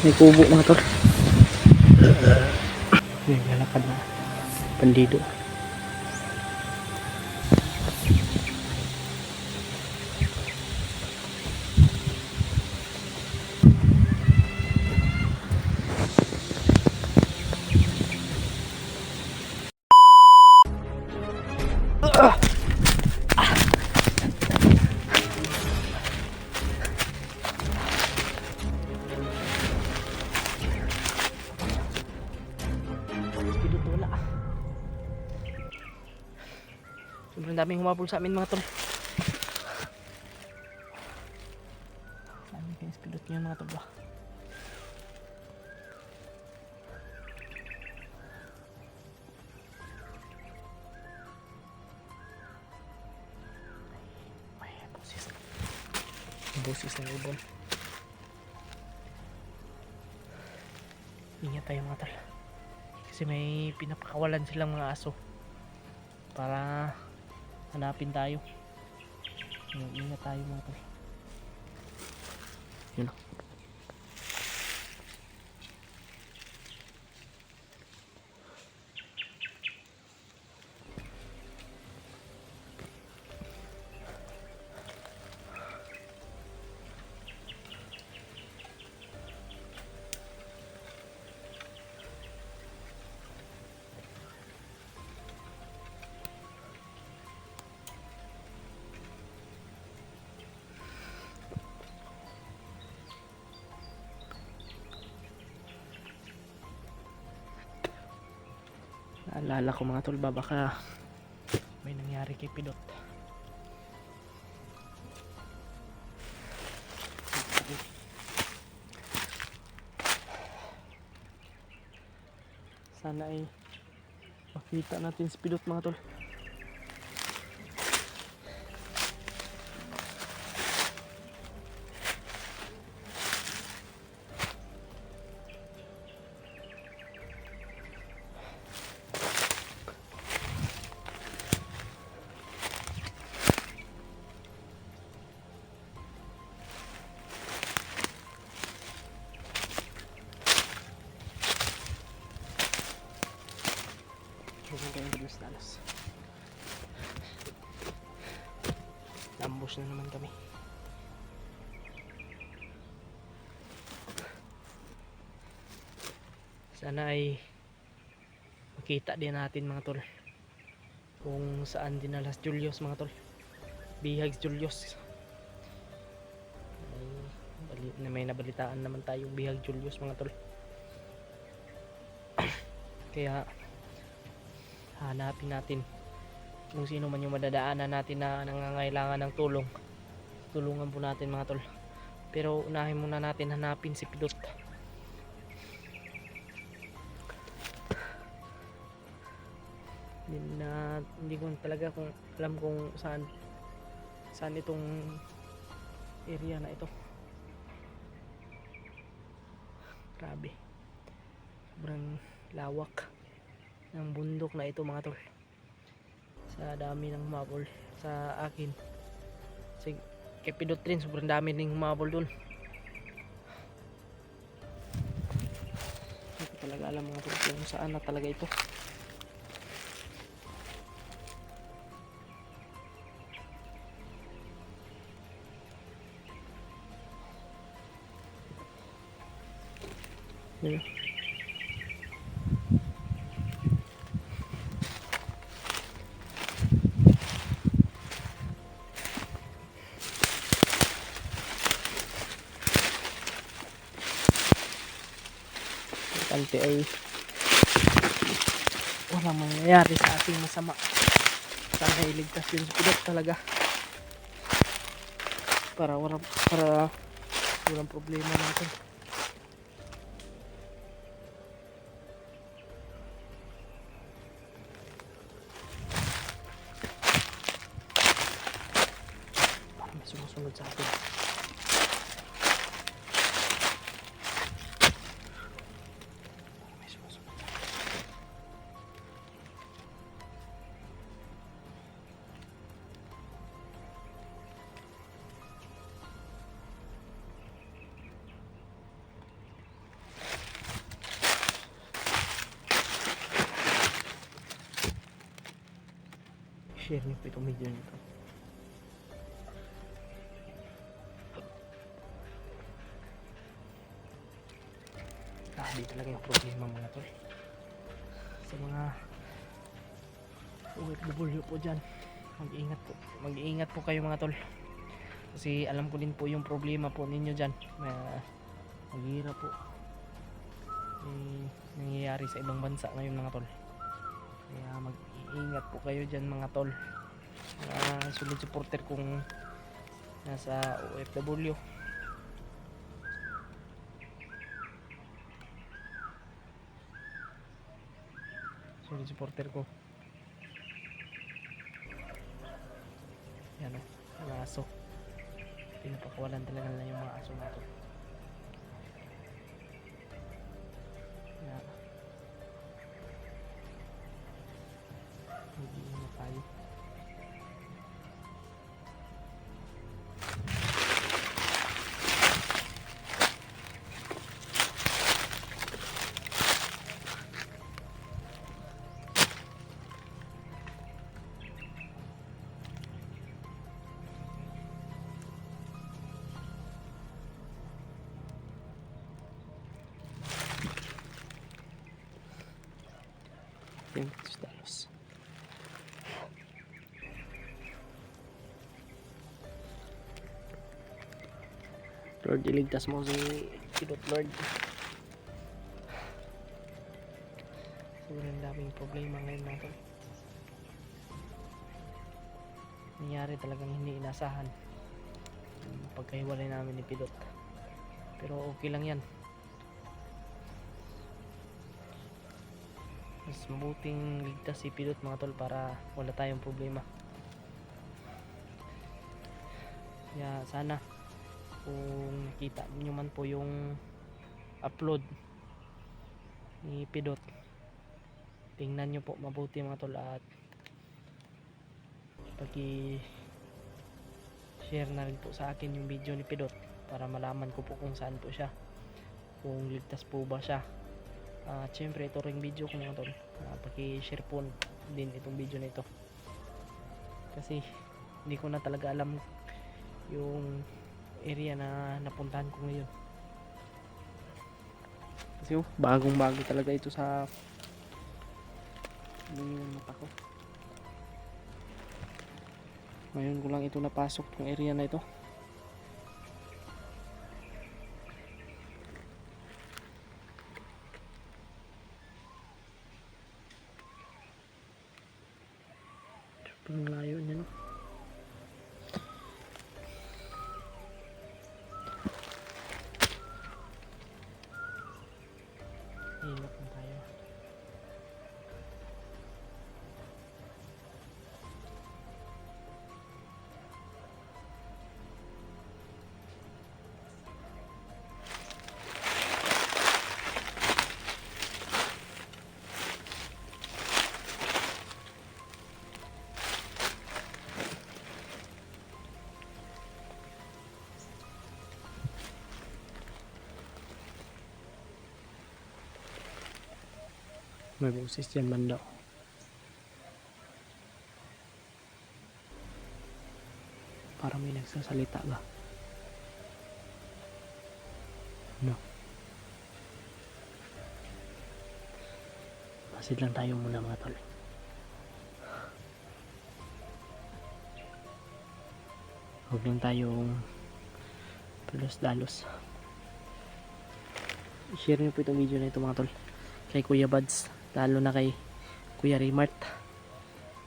May kubo mga tol. May lalakad na bandido. Wala. Sobrang daming humabol sa amin mga tol. Daming pinspilot nyo mga tol ba? May boses. Boses ng ibon. Ingat tayo mga tol. Kasi may pinapakawalan silang mga aso para hanapin tayo. Ingat tayo mga tol. Yun o. Naalala ko mga tol ba, baka may nangyari kay Pidot. Sana ay makita natin si Pidot mga tol. Huwag kayong dalas-dalas. Ambush na naman kami. Sana ay makita din natin mga tol kung saan dinalas Julius mga tol. Bihag Julius. May nabalitaan naman tayong Bihag Julius mga tol. Kaya hanapin natin kung sino man yung madadaanan natin na nangangailangan ng tulong. Tulungan po natin mga tol. Pero unahin muna natin hanapin si Pidot. Hindi ko talaga kung alam kung saan itong area na ito. Grabe. Sobrang lawak ng bundok na ito mga tol. Sa dami ng humabol sa akin. Kay Pidot rin, sobrang dami ng humabol dun. Hindi ko talaga alam mga tol kung saan na talaga ito. Yeah. Importante ay walang mangyayari sa ating masama. Sana iligtas yun sa Pidot talaga. Para walang problema natin. Parang may sumusunod sa atin. share niyo po itong video nito. Grabe talaga yung problema mga tol. Sa mga OFW po dyan, mag-iingat po kayo mga tol. Kasi alam ko din po yung problema po ninyo dyan. Maghihirap po. Nangyayari sa ibang bansa ngayon mga tol. Kaya mag-iingat po kayo dyan mga tol. Solid supporter kung nasa OFW. Solid supporter ko. Yan o, mga aso. Pinapakawalan talaga na yung mga aso natin. Yan. Mag-iingat tayo. $20. Lord, iligtas mo si Pilot Lord. Sobrang daming problema ngayon natin. Nangyari talagang hindi inasahan pagkahiwalay namin ni Pilot. Pero okay lang yan. Mas mabuting ligtas si Pilot mga tol para wala tayong problema. Kaya sana kung nakita niyo man po yung upload ni Pilot, tingnan nyo po mabuti mga tol at paki-share na rin po sa akin yung video ni Pilot para malaman ko po kung saan po siya, kung ligtas po ba siya. At syempre ito ring video ko mga tol, paki-share po din itong video na ito kasi hindi ko na talaga alam yung area na napuntahan ko ngayon kasi bagong bago talaga ito sa mata ko. Ngayon ko lang ito napasok yung area na ito. Ang layo niya no. Hilap na tayo. May boses dyan banda. Parang may nagsasalita ba? No. Masid lang tayo muna mga tol. Huwag lang tayong dalos. I-share nyo po itong video na ito mga tol kay Kuya Buds, lalo na kay Kuya Raymart,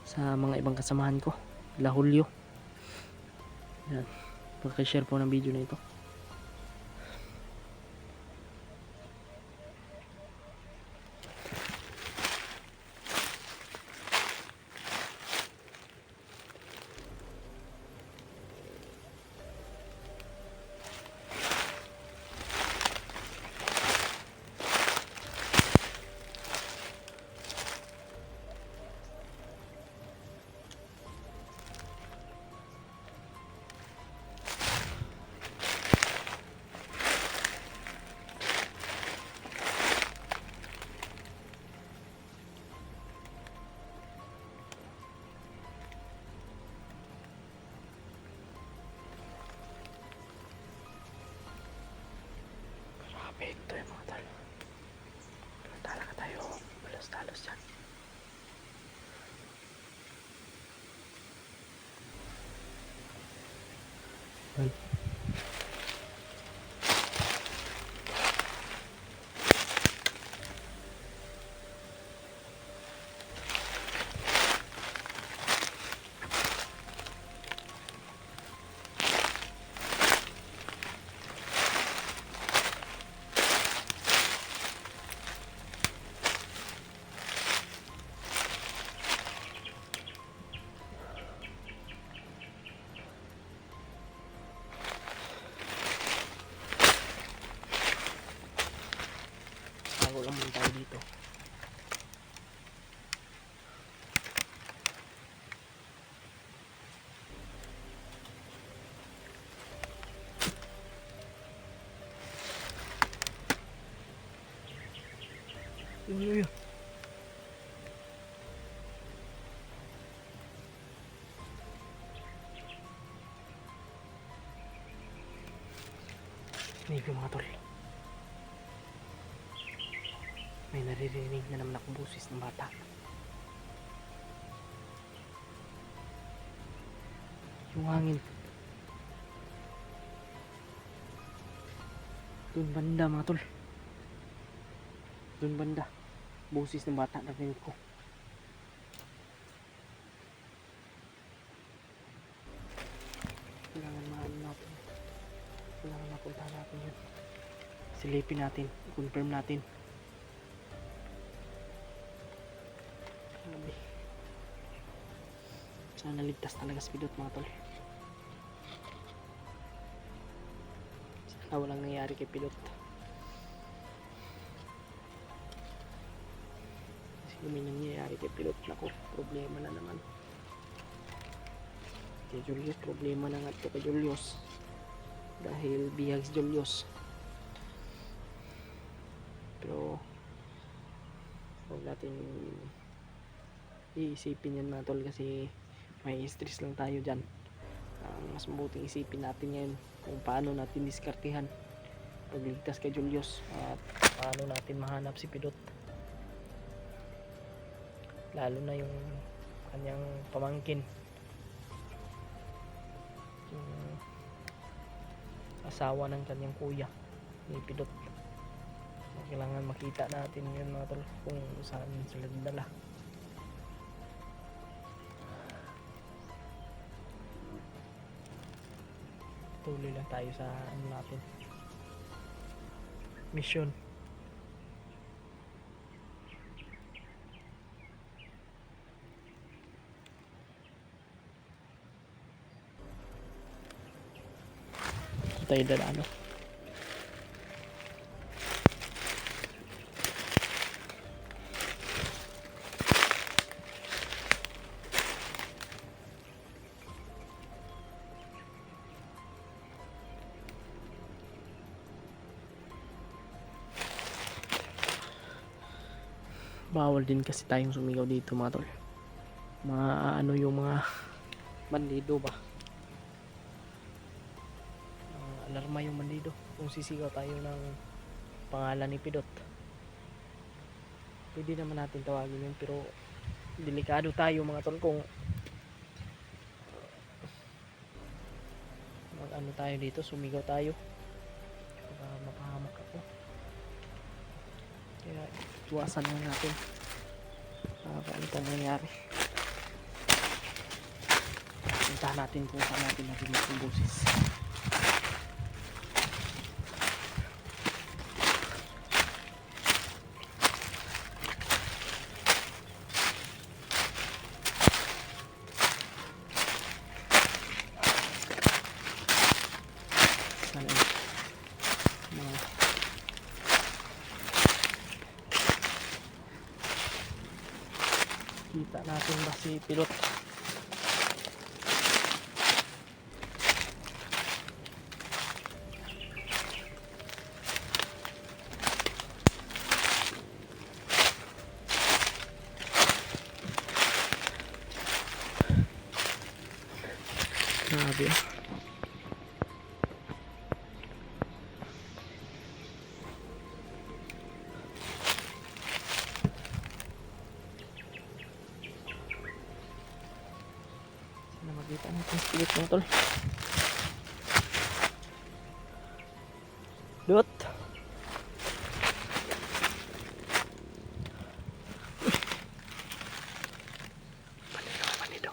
sa mga ibang kasamahan ko, La Julio. Yan, pag-share po ng video na ito. Ito yung mga tol. Talaga tayo balos-talos dyan. Bago lang muna tayo dito. Yun. Maybe mga tol. May naririnig na naman akong busis ng bata. Yung hangin. Doon banda mga tol. Doon banda. Busis ng bata na rinig ko. Kailangan maano natin. Kailangan mapunta natin yun. Silipin natin. I-confirm natin. Grabe. Sana ligtas talaga si Pidot mga tol. Sana walang nangyari kay Pidot. Kasi kung may nangyayari kay Pidot, naku, problema na naman. Kay Julius, problema na nga ito kay Julius. Dahil bihag si Julius. Pero huwag natin iisipin yan mga tol, kasi may stress lang tayo dyan. Mas mabuting isipin natin ngayon kung paano natin diskartihan pagligtas kay Julius at paano natin mahanap si Pidot, lalo na yung kanyang pamangkin, yung asawa ng kanyang kuya ni Pidot. Kailangan makita natin yun mga tol, kung saan sila dinala. Tuloy lang tayo sa ano natin, mission. Tayo dadaan. Bawal din kasi tayong sumigaw dito mga tol. Ano yung mga bandido ba? Alarma yung bandido kung sisigaw tayo ng pangalan ni Pidot. Pwede naman natin tawagin yun, pero delikado tayo mga tol kung ano tayo dito, sumigaw tayo. Baka makahamak ako. Kaya iwasan lang natin. Ano pa nangyari. Puntahan natin kung saan natin narinig yung boses. Kita natin ba si Pidot? Grabe. Ang pilit mga tol. Dot. Manido.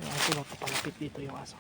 Yung aso, nakapalapit dito yung aso.